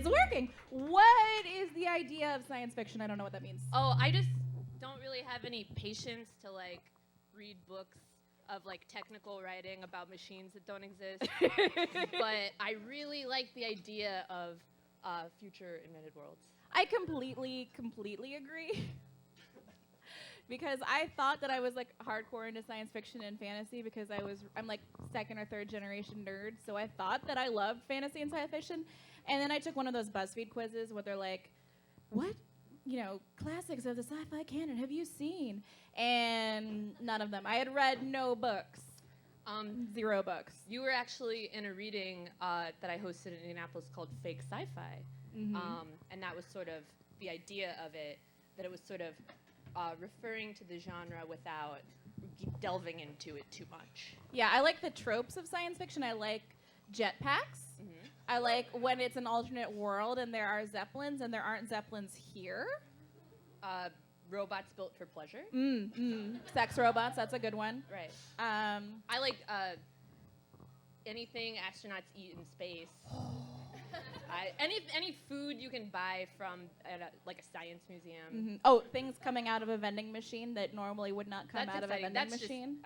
It's working. What is the idea of science fiction? I don't know what that means. Oh, I just don't really have any patience to like read books of like technical writing about machines that don't exist. But I really like the idea of future invented worlds. I completely agree. Because I thought that I was like hardcore into science fiction and fantasy because I'm like second or third generation nerd, so I thought that I loved fantasy and science fiction. And then I took one of those BuzzFeed quizzes where they're like, what, classics of the sci-fi canon have you seen? And none of them. I had read no books. 0 books. You were actually in a reading that I hosted in Indianapolis called Fake Sci-Fi. Mm-hmm. And that was sort of the idea of it, that it was sort of referring to the genre without delving into it too much. Yeah, I like the tropes of science fiction. I like jetpacks. Mm-hmm. I like when it's an alternate world and there are zeppelins and there aren't zeppelins here. Robots built for pleasure. Sex robots, that's a good one. Right. I like anything astronauts eat in space. Any food you can buy from like a science museum. Mm-hmm. Oh, things coming out of a vending machine that normally would not come out of a vending machine.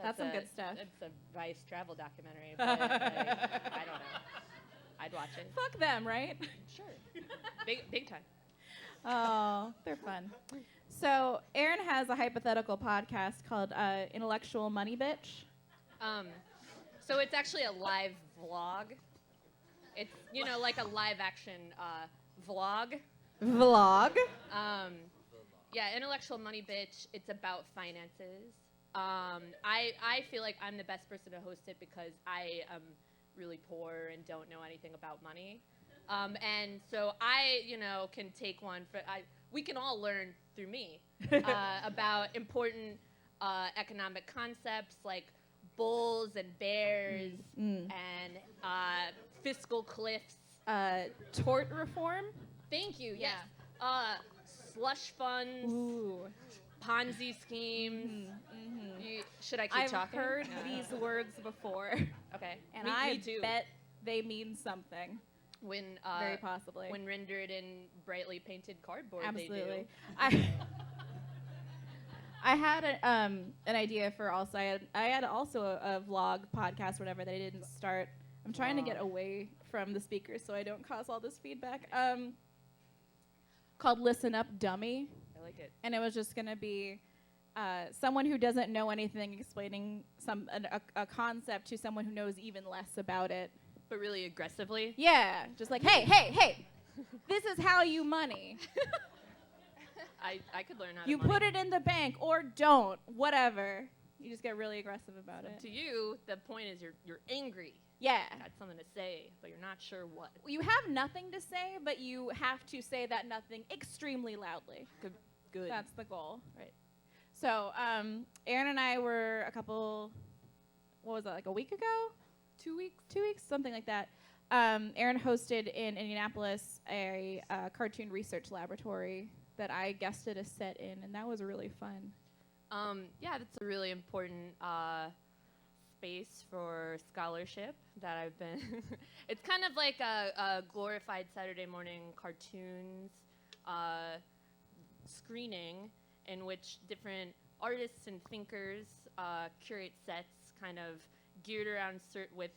That's some good stuff. It's a Vice travel documentary, but I don't know. I'd watch it. Fuck them, right? Sure. Big time. Oh, they're fun. So Erin has a hypothetical podcast called Intellectual Money Bitch. So it's actually a live vlog. It's, like a live action vlog. Vlog? Yeah, Intellectual Money Bitch, it's about finances. I feel like I'm the best person to host it because I am really poor and don't know anything about money. And so I, can take one we can all learn through me about important economic concepts like bulls and bears and fiscal cliffs. Tort reform? Thank you, yes. Yeah. Slush funds. Ooh. Ponzi schemes. Should I keep I've talking? I've heard these words before. Okay. And me too. Bet they mean something. Very possibly. When rendered in brightly painted cardboard, Absolutely. They do. I had an idea for also. I had also a vlog podcast, whatever, that I didn't start. I'm trying to get away from the speakers so I don't cause all this feedback. Called Listen Up, Dummy. I like it. And it was just going to be someone who doesn't know anything explaining a concept to someone who knows even less about it. But really aggressively? Yeah. Just like, hey, this is how you money. I could learn how you to money. put it in the bank or don't, whatever. You just get really aggressive about it. To you, the point is you're angry. Yeah. You got something to say, but you're not sure what. You have nothing to say, but you have to say that nothing extremely loudly. Good. That's the goal. Right. So, Erin and I were like a week ago? 2 weeks? 2 weeks? Something like that. Erin hosted in Indianapolis a cartoon research laboratory that I guested a set in, and that was really fun. Yeah, that's a really important space for scholarship that I've been. It's kind of like a glorified Saturday morning cartoons screening in which different artists and thinkers curate sets kind of geared around with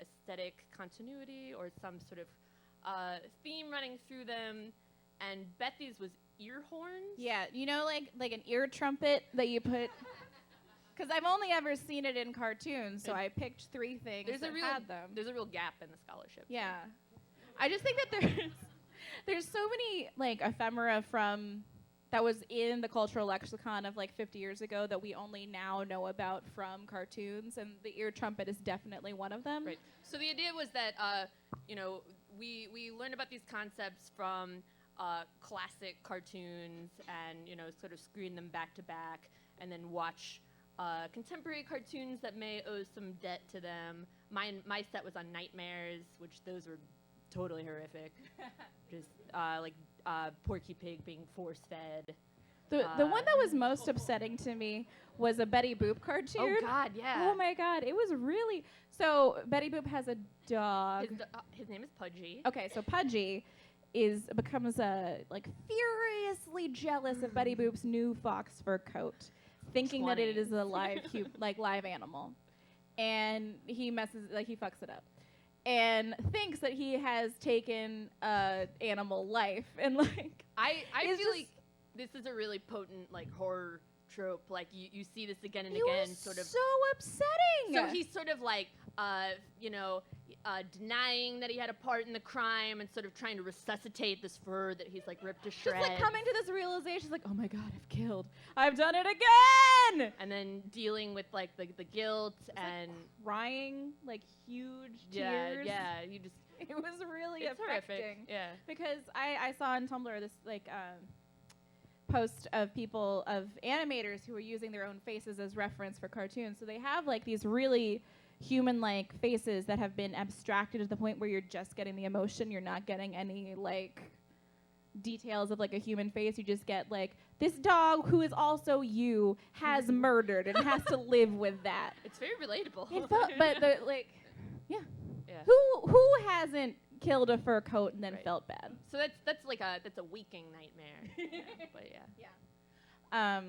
aesthetic continuity or some sort of theme running through them. And Bethy's was ear horns. Yeah, like an ear trumpet that you put. Because I've only ever seen it in cartoons, so I picked 3 things that had them. There's a real gap in the scholarship. Yeah, I just think that there's so many like ephemera that was in the cultural lexicon of like 50 years ago that we only now know about from cartoons, and the ear trumpet is definitely one of them. Right. So the idea was that we learned about these concepts from classic cartoons and sort of screen them back to back and then watch contemporary cartoons that may owe some debt to them. My set was on nightmares, which those were totally horrific. Just like Porky Pig being force-fed. The one that was most upsetting to me was a Betty Boop cartoon. Oh God, yeah. Oh my God, it was really so. Betty Boop has a dog. His name is Pudgy. Okay, so Pudgy becomes like furiously jealous of Betty Boop's new fox fur coat, thinking that it is a live animal, and he fucks it up, and thinks that he has taken animal life, and like I feel like this is a really potent like horror trope. Like you see this again and again, sort of so upsetting. So he's sort of like denying that he had a part in the crime and sort of trying to resuscitate this fur that he's like ripped to shreds. Just like coming to this realization, like, oh my God, I've done it again. And then dealing with like the guilt and like crying, like huge tears. Yeah, you just. It was really affecting. Horrific. Yeah. Because I saw on Tumblr this like post of animators who are using their own faces as reference for cartoons. So they have like these really human-like faces that have been abstracted to the point where you're just getting the emotion. You're not getting any like details of like a human face. You just get like this dog who is also you has murdered and has to live with that. It's very relatable. Yeah. Who hasn't killed a fur coat and then felt bad? So that's a weaking nightmare. But yeah. Yeah.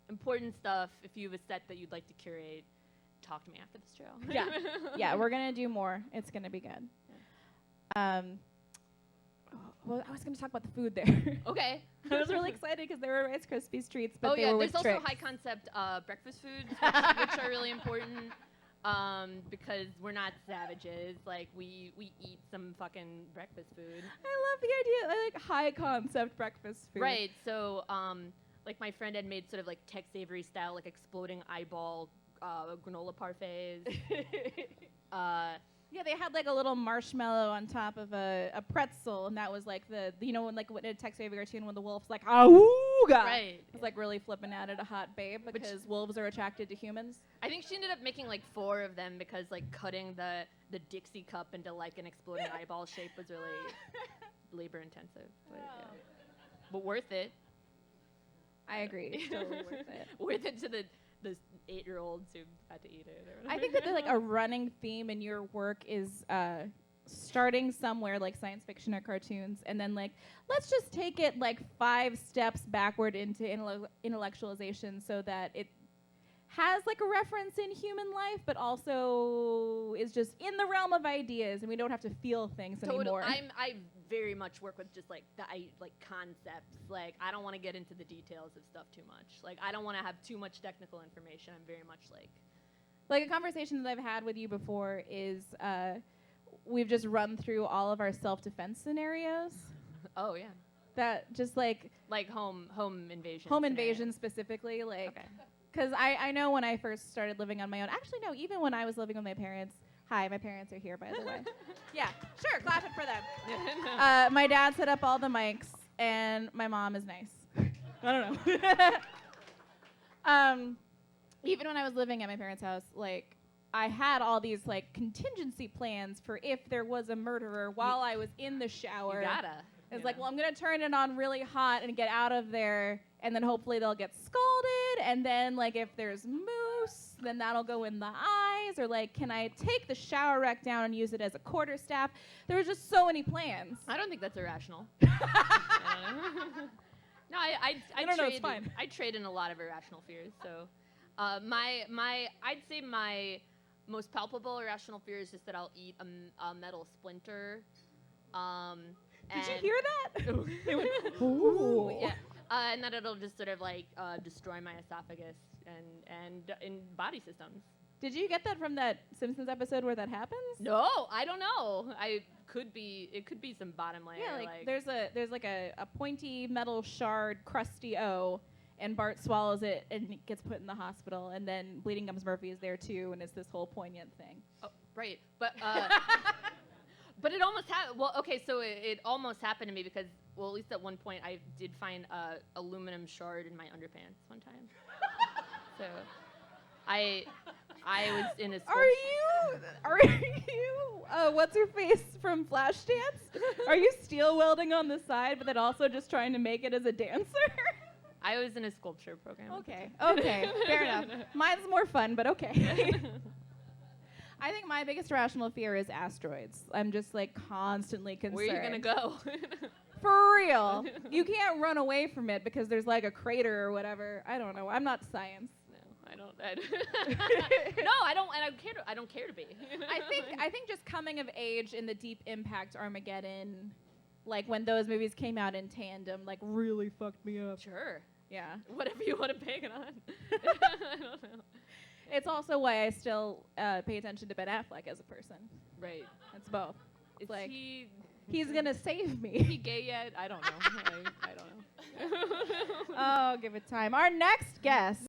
Important stuff. If you have a set that you'd like to curate, talk to me after this show. Yeah. Yeah, we're gonna do more. It's gonna be good. Yeah. Well, I was gonna talk about the food there. Okay. I was really excited because there were Rice Krispies treats, but they were with there's tricks. also high concept breakfast foods, which are really important. Because we're not savages, like we eat some fucking breakfast food. I love the idea. I like high concept breakfast food. Right. So, like my friend had made sort of like Tex Avery style, like exploding eyeball granola parfaits. Yeah, they had like a little marshmallow on top of a pretzel, and that was like when a Tex Avery cartoon when the wolf's like awooga. Right. It's like really flipping out at a hot babe because wolves are attracted to humans. I think she ended up making like 4 of them because like cutting the Dixie cup into like an exploding eyeball shape was really labor intensive. But, yeah. But worth it. I agree. Totally worth it. Worth it to the 8-year-olds who had to eat it. Or I think that like a running theme in your work is starting somewhere like science fiction or cartoons, and then like let's just take it like 5 steps backward into intellectualization, so that it has like a reference in human life, but also is just in the realm of ideas, and we don't have to feel things anymore. I very much work with just like concepts. Like I don't want to get into the details of stuff too much. Like I don't want to have too much technical information. I'm very much like a conversation that I've had with you before is we've just run through all of our self-defense scenarios. Oh yeah. That just like home invasion. Home invasion specifically, like. Okay. Because I know when I first started living on my own. Actually, no, even when I was living with my parents. Hi, my parents are here, by the way. Yeah, sure, clap it for them. My dad set up all the mics, and my mom is nice. I don't know. Even when I was living at my parents' house, like, I had all these, like, contingency plans for if there was a murderer while I was in the shower. You gotta. It's like, well, I'm going to turn it on really hot and get out of there, and then hopefully they'll get scalded, and then, like, if there's moose, then that'll go in the eyes, or, like, can I take the shower rack down and use it as a quarterstaff? There were just so many plans. I don't think that's irrational. No, it's fine. I trade in a lot of irrational fears, so I'd say my most palpable irrational fear is just that I'll eat a metal splinter. Did you hear that? They went, ooh. Yeah. And that it'll just sort of like destroy my esophagus and in body systems. Did you get that from that Simpsons episode where that happens? No, I don't know. It could be some bottom layer. Yeah, like there's like a pointy metal shard, crusty O, and Bart swallows it and it gets put in the hospital, and then Bleeding Gums Murphy is there too, and it's this whole poignant thing. Oh, right, but. But it almost happened. Well, okay, so it almost happened to me because, well, at least at one point I did find a aluminum shard in my underpants one time. So I was in a. Are you? What's her face from Flashdance? Are you steel welding on the side, but then also just trying to make it as a dancer? I was in a sculpture program. Okay, fair enough. Mine's more fun, but okay. I think my biggest irrational fear is asteroids. I'm just like constantly concerned. Where are you gonna go? For real. You can't run away from it because there's like a crater or whatever. I don't know. I'm not science. No, I don't. No, I don't. And I don't care to be. I think just coming of age in the Deep Impact Armageddon, like when those movies came out in tandem, like really fucked me up. Sure. Yeah. Whatever you want to bang it on. I don't know. It's also why I still pay attention to Ben Affleck as a person. Right. It's both. Is like he he's gonna save me. Is he gay yet? I don't know. I don't know. Oh, give it time. Our next guest